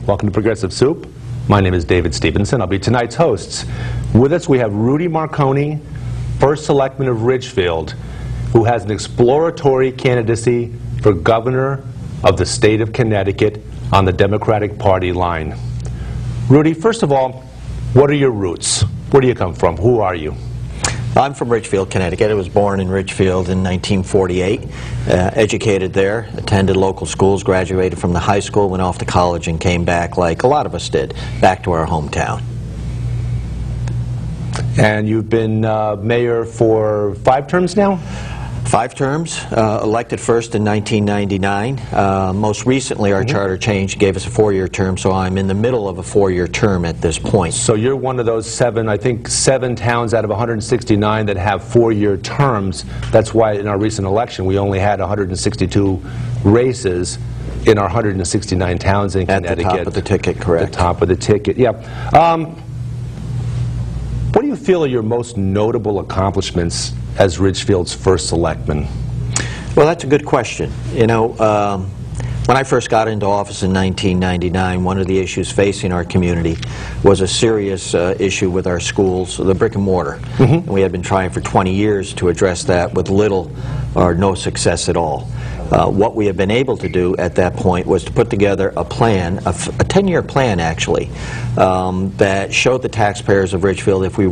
Welcome to Progressive Soup. My name is David Stevenson. I'll be tonight's hosts. With us we have Rudy Marconi, first Selectman of Ridgefield, who has an exploratory candidacy for governor of the state of Connecticut on the Democratic Party line. Rudy, first of all, what are your roots? Where do you come from? Who are you? I'm from Ridgefield, Connecticut. I was born in Ridgefield in 1948, educated there, attended local schools, graduated from the high school, went off to college, and came back, like a lot of us did, back to our hometown. And you've been mayor for 5 terms now? 5 terms, elected first in 1999. Most recently, our charter change gave us a 4-year term, so I'm in the middle of a 4-year term at this point. So you're one of those 7, I think 7 towns out of 169 that have 4-year terms. That's why in our recent election we only had 162 races in our 169 towns in Connecticut. At the top of the ticket, correct. The top of the ticket, yeah. What do you feel are your most notable accomplishments as Ridgefield's first selectman? Well, that's a good question. You know, when I first got into office in 1999, one of the issues facing our community was a serious issue with our schools, the brick and mortar. And we had been trying for 20 years to address that with little or no success at all. What we have been able to do at that point was to put together a plan, a 10-year plan actually, that showed the taxpayers of Ridgefield if they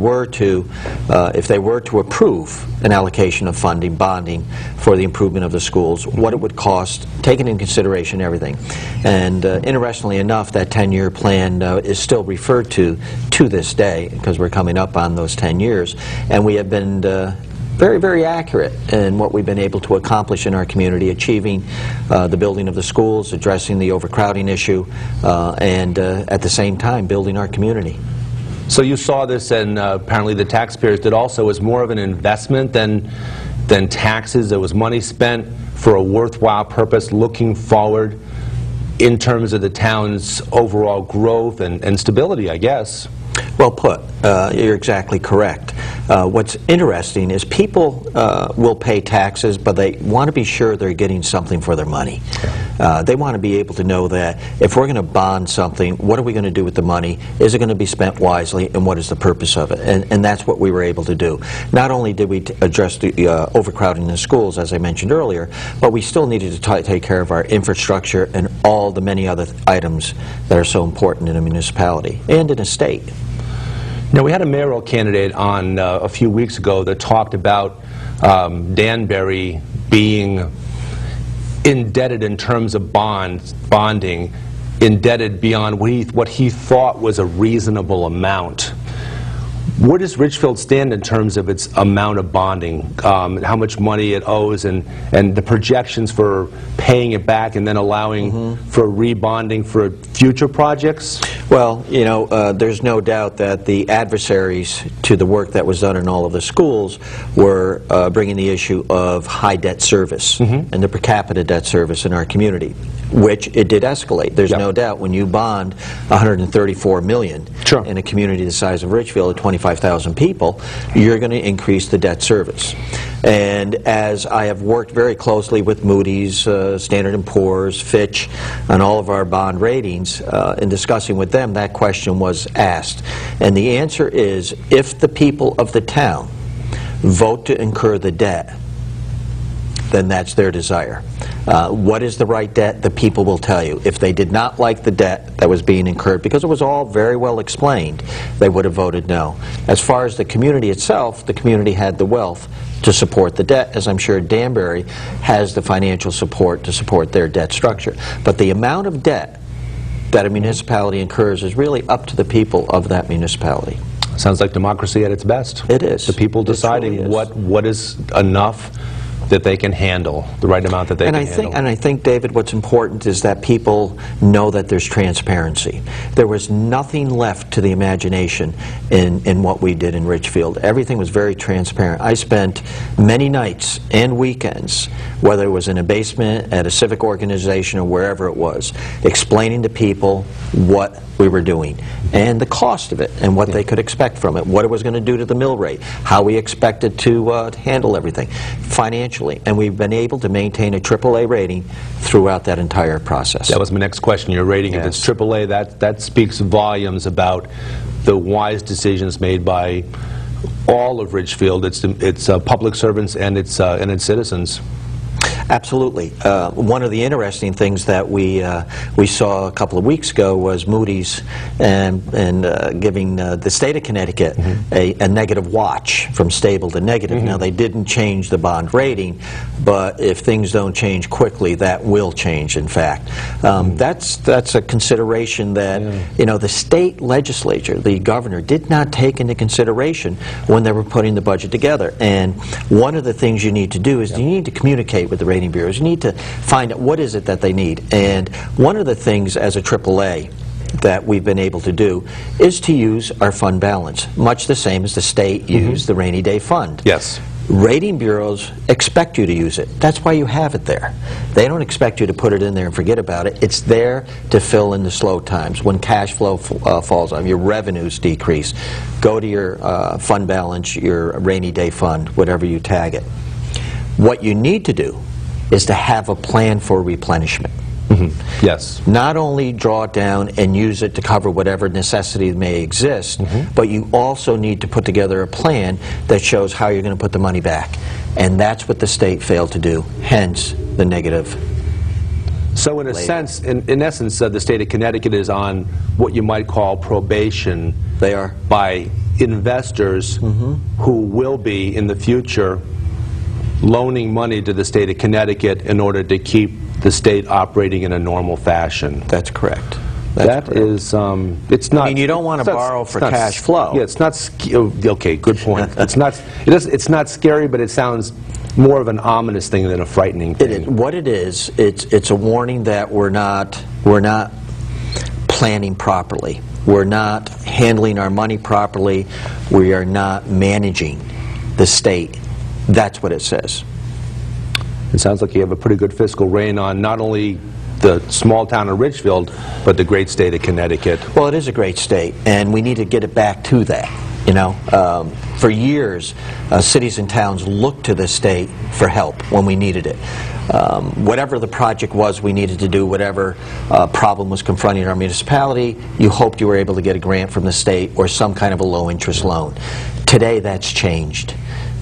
were to approve an allocation of funding, bonding for the improvement of the schools, what it would cost, taking into consideration everything. And interestingly enough, that 10-year plan is still referred to this day, because we're coming up on those 10 years, and we have been very, very accurate in what we've been able to accomplish in our community, achieving the building of the schools, addressing the overcrowding issue, and at the same time building our community. So you saw this, and apparently the taxpayers did also, as more of an investment than taxes. There was money spent for a worthwhile purpose, looking forward in terms of the town's overall growth and stability, I guess. Well put. You're exactly correct. What's interesting is people will pay taxes, but they want to be sure they're getting something for their money. They want to be able to know that if we're going to bond something, what are we going to do with the money? Is it going to be spent wisely, and what is the purpose of it? And that's what we were able to do. Not only did we address the overcrowding in the schools, as I mentioned earlier, but we still needed to take care of our infrastructure and all the many other issue that are so important in a municipality and in a state. Now, we had a mayoral candidate on a few weeks ago that talked about Danbury being indebted in terms of bonding, indebted beyond what he thought was a reasonable amount. Where does Ridgefield stand in terms of its amount of bonding, how much money it owes, and the projections for paying it back and then allowing for rebonding for future projects? Well, you know, there's no doubt that the adversaries to the work that was done in all of the schools were bringing the issue of high debt service and the per capita debt service in our community, which it did escalate. There's no doubt when you bond $134 million in a community the size of Ridgefield, 25,000 people, you're going to increase the debt service. And as I have worked very closely with Moody's, Standard & Poor's, Fitch, and all of our bond ratings, in discussing with them, that question was asked. And the answer is, if the people of the town vote to incur the debt, then that's their desire. What is the right debt? The people will tell you. If they did not like the debt that was being incurred, because it was all very well explained, they would have voted no. As far as the community itself, the community had the wealth to support the debt, as I'm sure Danbury has the financial support to support their debt structure. But the amount of debt that a municipality incurs is really up to the people of that municipality. Sounds like democracy at its best. It is. The people deciding what is enough that they can handle, the right amount that they can handle. And I think, David, what's important is that people know that there's transparency. There was nothing left to the imagination in what we did in Ridgefield. Everything was very transparent. I spent many nights and weekends, whether it was in a basement, at a civic organization, or wherever it was, explaining to people what we were doing. and the cost of it, and what they could expect from it, what it was going to do to the mill rate, how we expected to handle everything financially. And we've been able to maintain a AAA rating throughout that entire process. That was my next question. Your rating, Yes. if it's AAA, that speaks volumes about the wise decisions made by all of Ridgefield, its public servants and its citizens. Absolutely. One of the interesting things that we saw a couple of weeks ago was Moody's and giving the state of Connecticut a negative watch, from stable to negative. Now, they didn't change the bond rating, but if things don't change quickly, that will change, in fact. That's a consideration that the state legislature, the governor, did not take into consideration when they were putting the budget together. And one of the things you need to do is you need to communicate with the rating bureaus. You need to find out what is it that they need. And one of the things as a AAA that we've been able to do is to use our fund balance, much the same as the state used the rainy day fund. Yes. Rating bureaus expect you to use it. That's why you have it there. They don't expect you to put it in there and forget about it. It's there to fill in the slow times. When cash flow falls on, your revenues decrease. Go to your fund balance, your rainy day fund, whatever you tag it. What you need to do is to have a plan for replenishment. Yes. Not only draw it down and use it to cover whatever necessity may exist, but you also need to put together a plan that shows how you're going to put the money back. And that's what the state failed to do, hence the negative. So in a sense, in essence, the state of Connecticut is on what you might call probation. They are. By investors who will be, in the future, loaning money to the state of Connecticut in order to keep the state operating in a normal fashion. That's correct. That is, it's not. I mean, you don't want to borrow for cash flow. Yeah, it's not. Okay, good point. It's not. It's not scary, but it sounds more of an ominous thing than a frightening thing. What it is, it's a warning that we're not planning properly. We're not handling our money properly. We are not managing the state. That's what it says. It sounds like you have a pretty good fiscal rein on not only the small town of Ridgefield, but the great state of Connecticut. Well, it is a great state, and we need to get it back to that. For years, cities and towns looked to the state for help when we needed it. Whatever the project was we needed to do, whatever problem was confronting our municipality, you hoped you were able to get a grant from the state or some kind of a low-interest loan. Today, that's changed.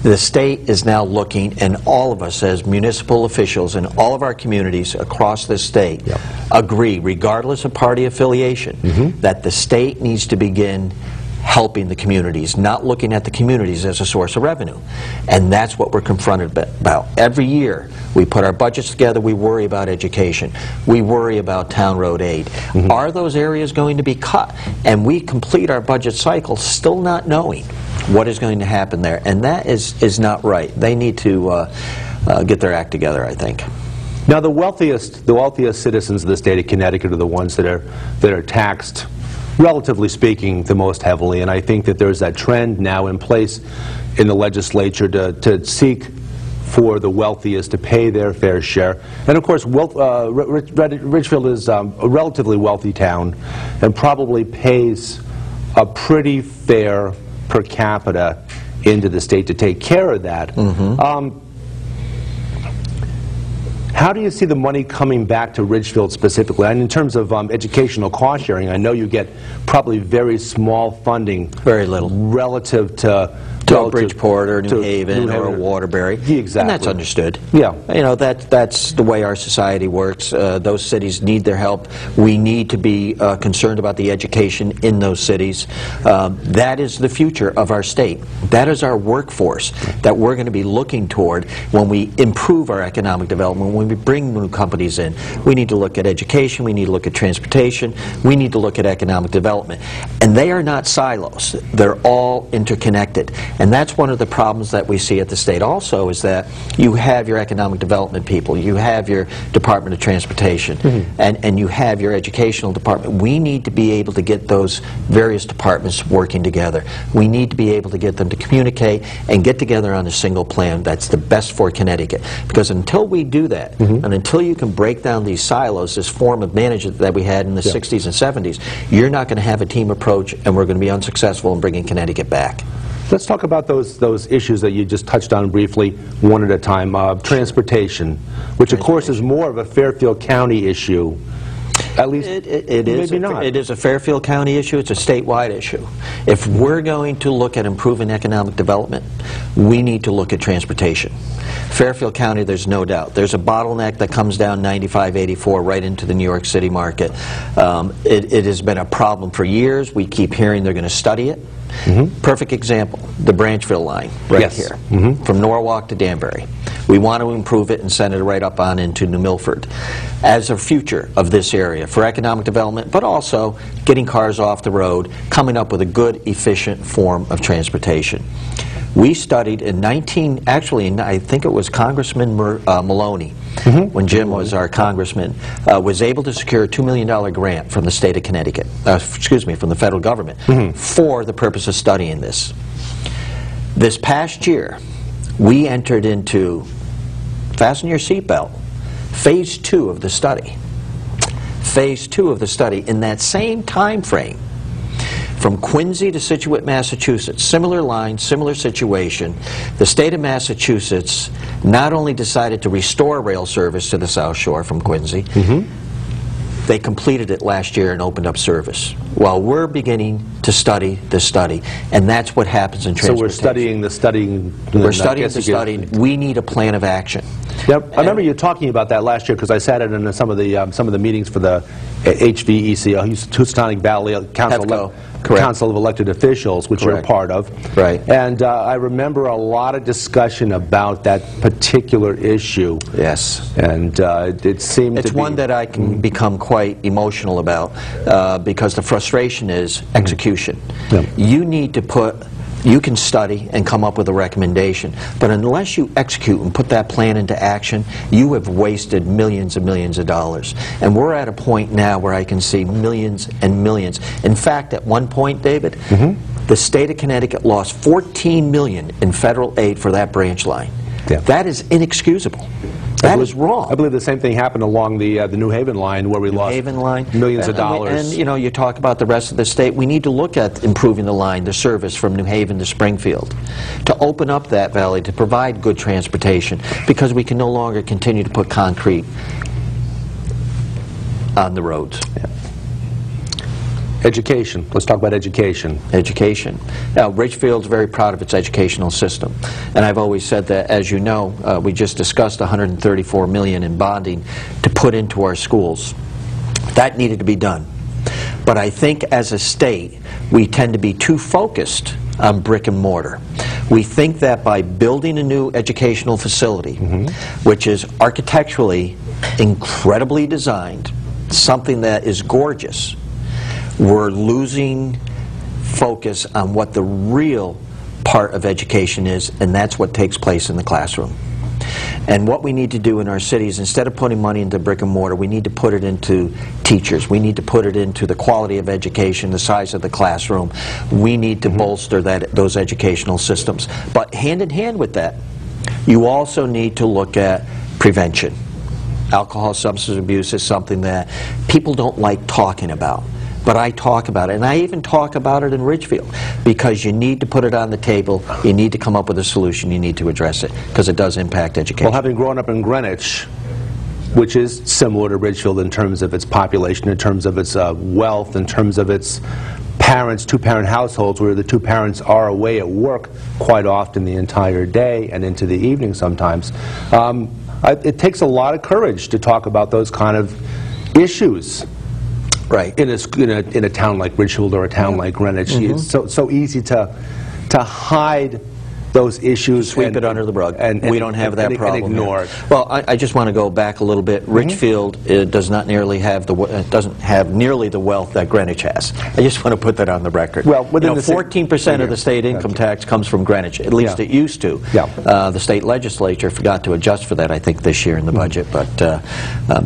The state is now looking, and all of us as municipal officials in all of our communities across the state agree, regardless of party affiliation, that the state needs to begin helping the communities, not looking at the communities as a source of revenue. And that's what we're confronted about. Every year, we put our budgets together, we worry about education, we worry about town road aid. Are those areas going to be cut? And we complete our budget cycle still not knowing what is going to happen there. And that is not right. They need to get their act together, I think. Now, the wealthiest citizens of the state of Connecticut are the ones that are taxed, relatively speaking, the most heavily. And I think that there's that trend now in place in the legislature to seek for the wealthiest to pay their fair share. And of course, Ridgefield is a relatively wealthy town and probably pays a pretty fair per capita into the state to take care of that. How do you see the money coming back to Ridgefield specifically? And in terms of educational cost sharing, I know you get probably very small funding. Very little. Relative to Bridgeport or New Haven or Waterbury. Exactly. And that's understood. Yeah. That's the way our society works. Those cities need their help. We need to be concerned about the education in those cities. That is the future of our state. That is our workforce that we're going to be looking toward when we improve our economic development, when we bring new companies in. We need to look at education, we need to look at transportation, we need to look at economic development. And they are not silos. They're all interconnected. And that's one of the problems that we see at the state also, is that you have your economic development people, you have your Department of Transportation, and you have your educational department. We need to be able to get those various departments working together. We need to be able to get them to communicate and get together on a single plan that's the best for Connecticut. Because until we do that, and until you can break down these silos, this form of management that we had in the 60s and 70s, you're not going to have a team approach, and we're going to be unsuccessful in bringing Connecticut back. Let's talk about those issues that you just touched on briefly, one at a time. Transportation, which of course is more of a Fairfield County issue. At least maybe not. It is a Fairfield County issue. It's a statewide issue. If we're going to look at improving economic development, we need to look at transportation. Fairfield County, there's no doubt. There's a bottleneck that comes down 95-84 right into the New York City market. It has been a problem for years. We keep hearing they're going to study it. Perfect example, the Branchville line right here, from Norwalk to Danbury. We want to improve it and send it right up on into New Milford as a future of this area for economic development, but also getting cars off the road, coming up with a good, efficient form of transportation. We studied in I think it was Congressman Maloney, when Jim was our congressman, was able to secure a $2 million grant from the state of Connecticut, from the federal government, for the purpose of studying this. This past year, we entered into, fasten your seatbelt, phase 2 of the study. Phase 2 of the study in that same time frame. From Quincy to Scituate, Massachusetts, similar line, similar situation. The state of Massachusetts not only decided to restore rail service to the South Shore from Quincy, they completed it last year and opened up service. While we're beginning to study the study, and that's what happens in transportation. So we're studying the studying. We're studying the study. We need a plan of action. Yep, I remember you talking about that last year because I sat in some of the meetings for the HVEC, Housatonic Valley Council of Elected Officials, which you're a part of. Right. And I remember a lot of discussion about that particular issue. Yes. And it seemed it's one that I can become quite emotional about because the frustration is execution. You can study and come up with a recommendation, but unless you execute and put that plan into action, you have wasted millions and millions of dollars. And we're at a point now where I can see millions and millions. In fact, at one point, David, the state of Connecticut lost $14 million in federal aid for that branch line. Yeah. That is inexcusable. That is wrong. I believe the same thing happened along the New Haven line, where we lost millions of dollars. And you know, you talk about the rest of the state. We need to look at improving the line, the service from New Haven to Springfield, to open up that valley, to provide good transportation, because we can no longer continue to put concrete on the roads. Yeah. Education. Let's talk about education. Education. Now, Ridgefield's very proud of its educational system. And I've always said that, as you know, we just discussed $134 million in bonding to put into our schools. That needed to be done. But I think as a state, we tend to be too focused on brick and mortar. We think that by building a new educational facility, which is architecturally incredibly designed, something that is gorgeous, we're losing focus on what the real part of education is, and that's what takes place in the classroom. And what we need to do in our cities, instead of putting money into brick and mortar, we need to put it into teachers. We need to put it into the quality of education, the size of the classroom. We need to bolster those educational systems. But hand in hand with that, you also need to look at prevention. Alcohol, substance abuse is something that people don't like talking about. But I talk about it, and I even talk about it in Ridgefield, because you need to put it on the table, you need to come up with a solution, you need to address it, because it does impact education. Well, having grown up in Greenwich, which is similar to Ridgefield in terms of its population, in terms of its wealth, in terms of its parents, two-parent households, where the two parents are away at work quite often the entire day and into the evening sometimes, it takes a lot of courage to talk about those kind of issues. Right. In a town like Ridgefield or a town like Greenwich, it's so easy to hide those issues, sweep it under the rug. And we don't have that problem. And ignore it. Well, I just want to go back a little bit. Ridgefield does not nearly have doesn't have nearly the wealth that Greenwich has. I just want to put that on the record. Well, within 14% of the state income tax comes from Greenwich. At least it used to. The state legislature forgot to adjust for that, I think, this year in the budget, but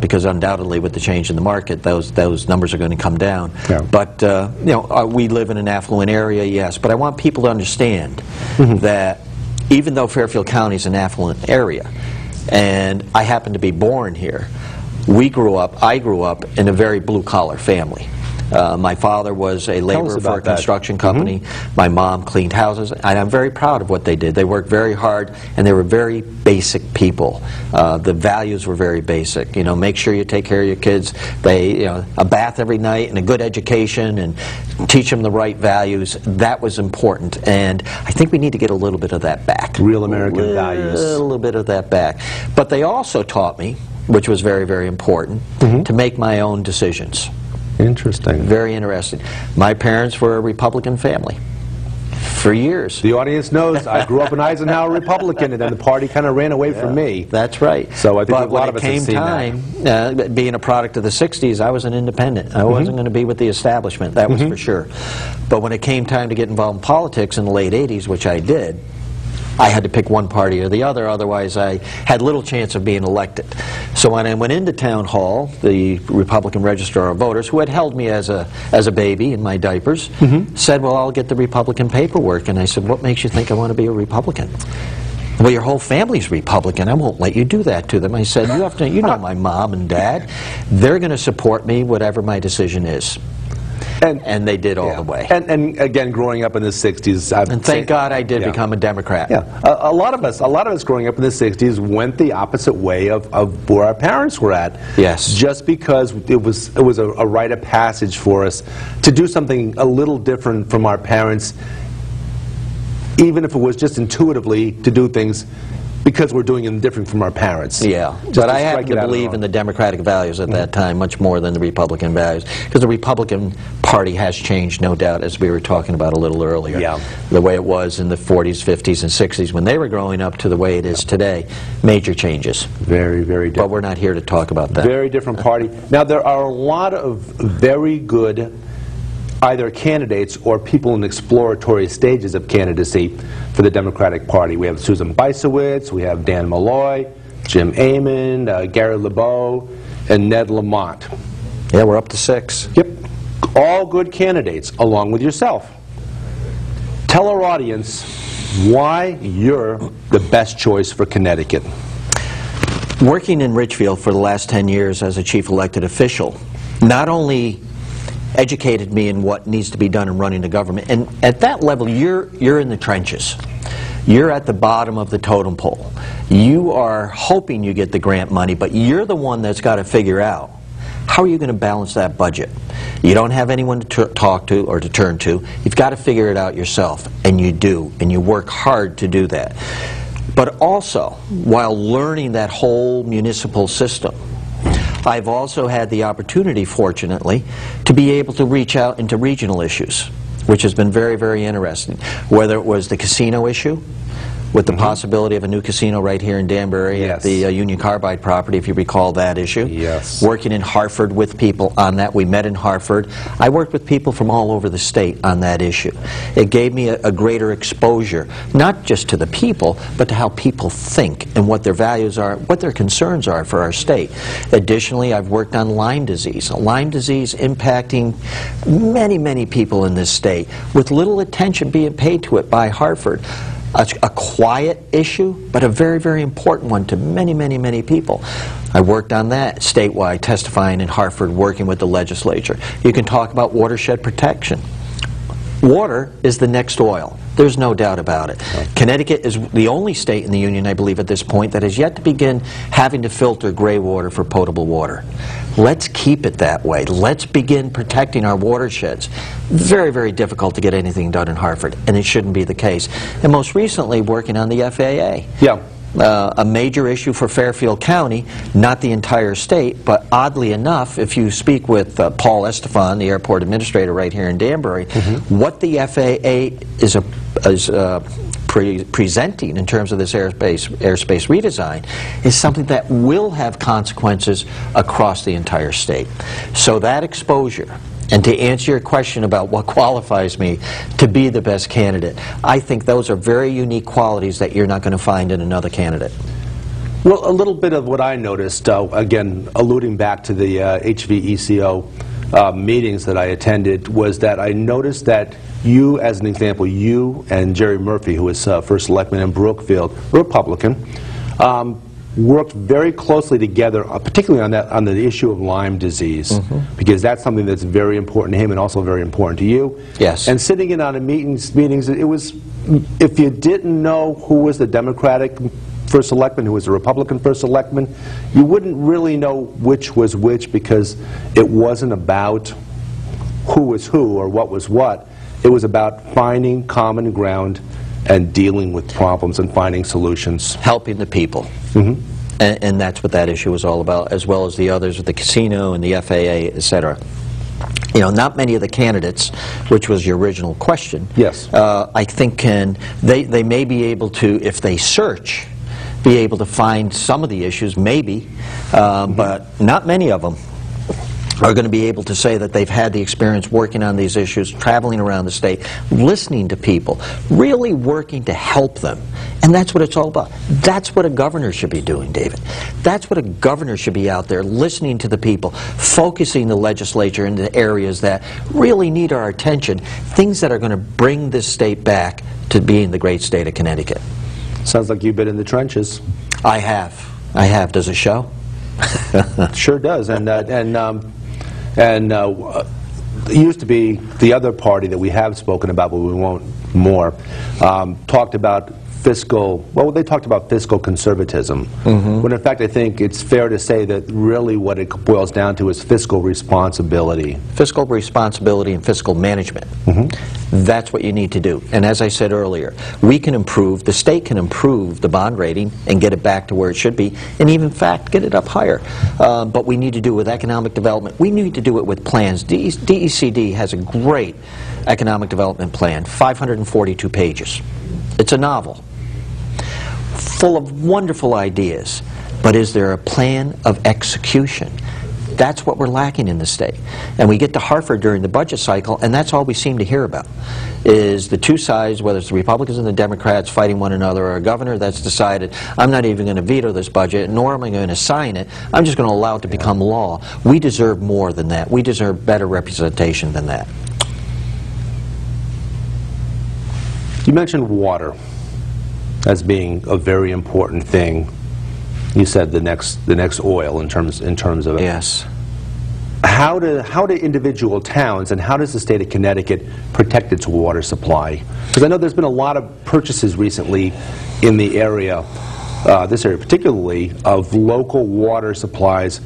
because undoubtedly with the change in the market, those numbers are going to come down. But you know, we live in an affluent area, yes, but I want people to understand that even though Fairfield County is an affluent area, and I happen to be born here, I grew up in a very blue-collar family. My father was a laborer for a construction company. My mom cleaned houses, and I'm very proud of what they did. They worked very hard, and they were very basic people. The values were very basic. You know, make sure you take care of your kids. You know, a bath every night and a good education, and teach them the right values. That was important, and I think we need to get a little bit of that back. Real American values. A little bit of that back. But they also taught me, which was very, very important, to make my own decisions. Interesting. Very interesting. My parents were a Republican family for years. The audience knows I grew up an Eisenhower Republican, and then the party kind of ran away from me. That's right. So I think a lot of us have seen that. Being a product of the 60s, I was an independent. I wasn't going to be with the establishment, that was for sure. But when it came time to get involved in politics in the late 80s, which I did, I had to pick one party or the other, otherwise I had little chance of being elected. So when I went into town hall, the Republican Registrar of Voters, who had held me as a baby in my diapers, said, well, I'll get the Republican paperwork. And I said, what makes you think I want to be a Republican? Well, your whole family's Republican. I won't let you do that to them. I said, you know my mom and dad. They're going to support me whatever my decision is. And they did all the way. And again, growing up in the 60s, and thank God I did become a Democrat. A lot of us growing up in the 60s went the opposite way of where our parents were at. Yes. Just because it was a rite of passage for us to do something a little different from our parents, even if it was just intuitively to do things because we're doing them different from our parents. Yeah, but I happen to believe in the Democratic values at that time much more than the Republican values, because the Republican Party has changed, no doubt, as we were talking about a little earlier. The way it was in the 40s, 50s, and 60s when they were growing up to the way it is today. Major changes. Very, very different. But we're not here to talk about that. Very different party. Now, there are a lot of very good either candidates or people in exploratory stages of candidacy for the Democratic Party. We have Susan Bisowitz, we have Dan Malloy, Jim Amon, Gary LeBeau, and Ned Lamont. Yeah, we're up to 6. Yep. All good candidates, along with yourself. Tell our audience why you're the best choice for Connecticut. Working in Ridgefield for the last 10 years as a chief elected official, not only educated me in what needs to be done in running the government. And at that level, you're in the trenches. You're at the bottom of the totem pole. You are hoping you get the grant money, but you're the one that's got to figure out how are you going to balance that budget. You don't have anyone to talk to or to turn to. You've got to figure it out yourself, and you do, and you work hard to do that. But also, while learning that whole municipal system, I've also had the opportunity, fortunately, to be able to reach out into regional issues, which has been very, very interesting. Whether it was the casino issue, with the possibility of a new casino right here in Danbury at the Union Carbide property, if you recall that issue. Yes. Working in Hartford with people on that. We met in Hartford. I worked with people from all over the state on that issue. It gave me a greater exposure, not just to the people, but to how people think and what their values are, what their concerns are for our state. Additionally, I've worked on Lyme disease. Lyme disease impacting many, many people in this state, with little attention being paid to it by Hartford. A quiet issue, but a very, very important one to many, many, many people. I worked on that statewide, testifying in Hartford, working with the legislature. You can talk about watershed protection. Water is the next oil. There's no doubt about it. Connecticut is the only state in the Union, I believe, at this point that has yet to begin having to filter gray water for potable water. Let's keep it that way. Let's begin protecting our watersheds. Very, very difficult to get anything done in Hartford, and it shouldn't be the case. And most recently, working on the FAA. A major issue for Fairfield County, not the entire state, but oddly enough, if you speak with Paul Estefan, the airport administrator right here in Danbury, what the FAA is presenting in terms of this airspace redesign is something that will have consequences across the entire state. So that exposure, and to answer your question about what qualifies me to be the best candidate, I think those are very unique qualities that you're not going to find in another candidate. Well, a little bit of what I noticed, again, alluding back to the HVECO meetings that I attended, was that I noticed that you, as an example, you and Jerry Murphy, who was first selectman in Brookfield, Republican, worked very closely together, particularly on the issue of Lyme disease, because that's something that's very important to him and also very important to you. Yes. And sitting in on a meetings, it was, if you didn't know who was the Democratic first selectman, who was the Republican first selectman, you wouldn't really know which was which, because it wasn't about who was who or what was what. It was about finding common ground and dealing with problems and finding solutions. Helping the people. And that's what that issue was all about, as well as the others with the casino and the FAA, etc. You know, not many of the candidates, which was your original question, yes, I think they may be able to, if they search, be able to find some of the issues, maybe, but not many of them are going to be able to say that they've had the experience working on these issues, traveling around the state, listening to people, really working to help them. And that's what it's all about. That's what a governor should be doing, David. That's what a governor should be out there, listening to the people, focusing the legislature into areas that really need our attention, things that are going to bring this state back to being the great state of Connecticut. Sounds like you've been in the trenches. I have. I have. Does it show? Sure does. And it used to be the other party that we have spoken about, but we won't more, talked about fiscal, well, they talked about fiscal conservatism. When in fact I think it's fair to say that really what it boils down to is fiscal responsibility. Fiscal responsibility and fiscal management. That's what you need to do. And as I said earlier, we can improve, the state can improve the bond rating and get it back to where it should be, and even in fact get it up higher. But we need to do it with economic development. We need to do it with plans. DECD has a great economic development plan, 542 pages. It's a novel, full of wonderful ideas, but is there a plan of execution? That's what we're lacking in the state. And we get to Hartford during the budget cycle, and that's all we seem to hear about, is the two sides, whether it's the Republicans and the Democrats fighting one another, or a governor that's decided, I'm not even going to veto this budget, nor am I going to sign it, I'm just going to allow it to become law. We deserve more than that. We deserve better representation than that. You mentioned water as being a very important thing. You said the next oil in terms of it. Yes. How do individual towns and how does the state of Connecticut protect its water supply? Because I know there's been a lot of purchases recently in the area, this area particularly, of local water supplies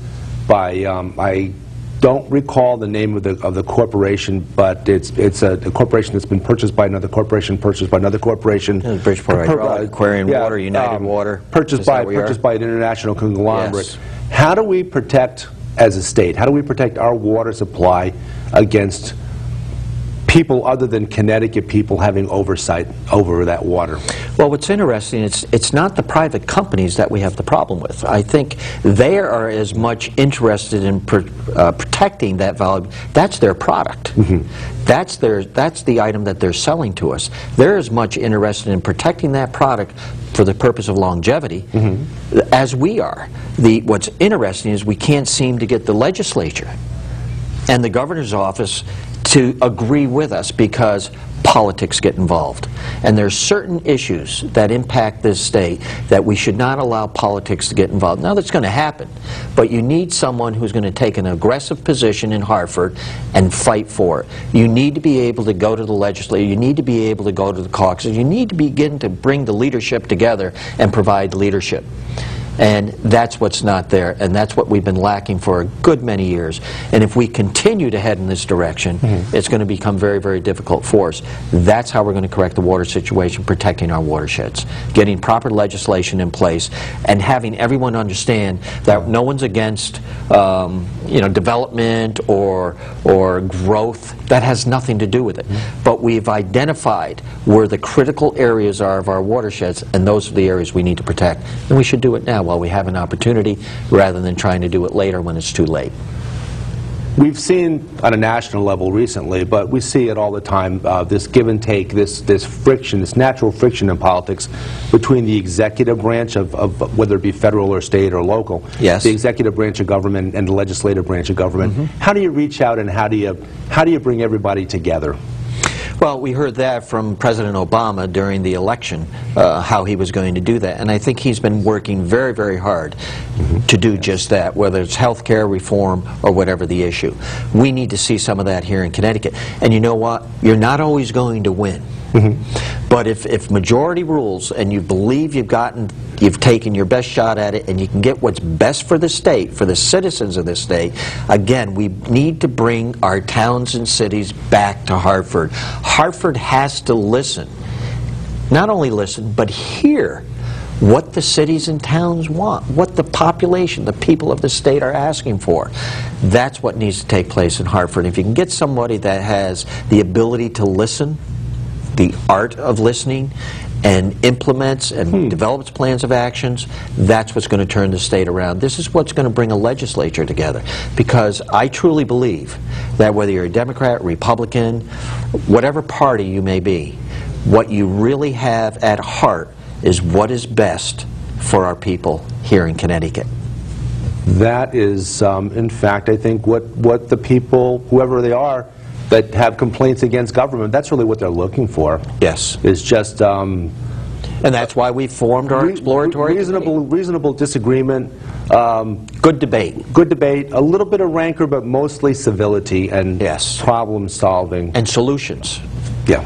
by I don't recall the name of the corporation, but it's a corporation that's been purchased by another corporation, purchased by another corporation. Bridgeport, Aquarian Water, United Water. Purchased by an international conglomerate. Yes. How do we protect, as a state, how do we protect our water supply against people other than Connecticut people having oversight over that water? Well, what's interesting, it's not the private companies that we have the problem with. I think they are as much interested in protecting that value. That's their product. That's the item that they're selling to us. They're as much interested in protecting that product for the purpose of longevity as we are. What's interesting is we can't seem to get the legislature and the governor's office to agree with us because politics get involved. And there's certain issues that impact this state that we should not allow politics to get involved. Now that's going to happen, but you need someone who's going to take an aggressive position in Hartford and fight for it. You need to be able to go to the legislature, you need to be able to go to the caucuses, you need to begin to bring the leadership together and provide leadership. And that's what's not there, and that's what we've been lacking for a good many years. And if we continue to head in this direction, it's going to become very, very difficult for us. That's how we're going to correct the water situation, protecting our watersheds, getting proper legislation in place, and having everyone understand that no one's against development or growth. That has nothing to do with it. But we've identified where the critical areas are of our watersheds, and those are the areas we need to protect. And we should do it now while we have an opportunity, rather than trying to do it later when it's too late. We've seen on a national level recently, but we see it all the time, this give and take, this friction, this natural friction in politics between the executive branch of whether it be federal or state or local, yes, the executive branch of government and the legislative branch of government. How do you reach out, and how do you bring everybody together? Well, we heard that from President Obama during the election, how he was going to do that. And I think he's been working very, very hard to do just that, whether it's health care reform or whatever the issue. We need to see some of that here in Connecticut. And you know what? You're not always going to win. But if majority rules and you believe you've taken your best shot at it and you can get what's best for the state, for the citizens of the state, again, we need to bring our towns and cities back to Hartford. Hartford has to listen. Not only listen, but hear what the cities and towns want, what the population, the people of the state are asking for. That's what needs to take place in Hartford. If you can get somebody that has the ability to listen, the art of listening, and implements and develops plans of actions, that's what's going to turn the state around. This is what's going to bring a legislature together. Because I truly believe that whether you're a Democrat, Republican, whatever party you may be, what you really have at heart is what is best for our people here in Connecticut. That is, in fact, I think what the people, whoever they are, that have complaints against government, that's really what they're looking for. Yes. Is just... and that's why we formed our exploratory reasonable disagreement. Good debate. Good debate, a little bit of rancor, but mostly civility and problem solving. And solutions. Yeah,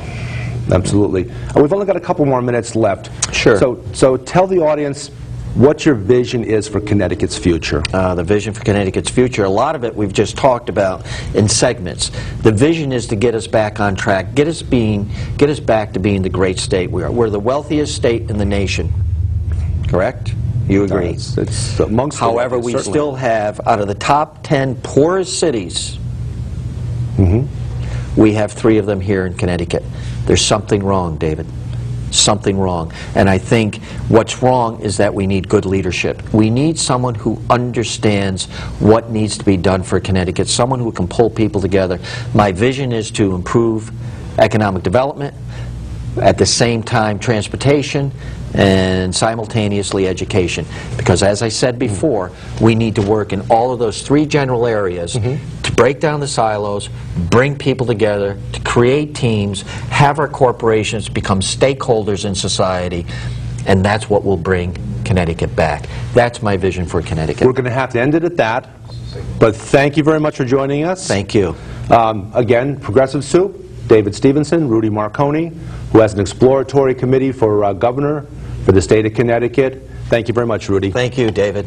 absolutely. We've only got a couple more minutes left. Sure. So tell the audience what your vision is for Connecticut's future. The vision for Connecticut's future, a lot of it we've just talked about in segments. The vision is to get us back on track, get us back to being the great state we are. We're the wealthiest state in the nation, correct? You agree? It's amongst However, the wealthiest, we still have, out of the top 10 poorest cities, we have 3 of them here in Connecticut. There's something wrong, David. Something wrong. And I think what's wrong is that we need good leadership. We need someone who understands what needs to be done for Connecticut, someone who can pull people together. My vision is to improve economic development, at the same time transportation, and simultaneously education. Because as I said before, we need to work in all of those 3 general areas to break down the silos, bring people together, to create teams, have our corporations become stakeholders in society, and that's what will bring Connecticut back. That's my vision for Connecticut. We're going to have to end it at that, but thank you very much for joining us. Thank you. Again, Progressive Soup, David Stevenson, Rudy Marconi, who has an exploratory committee for governor for the state of Connecticut. Thank you very much, Rudy. Thank you, David.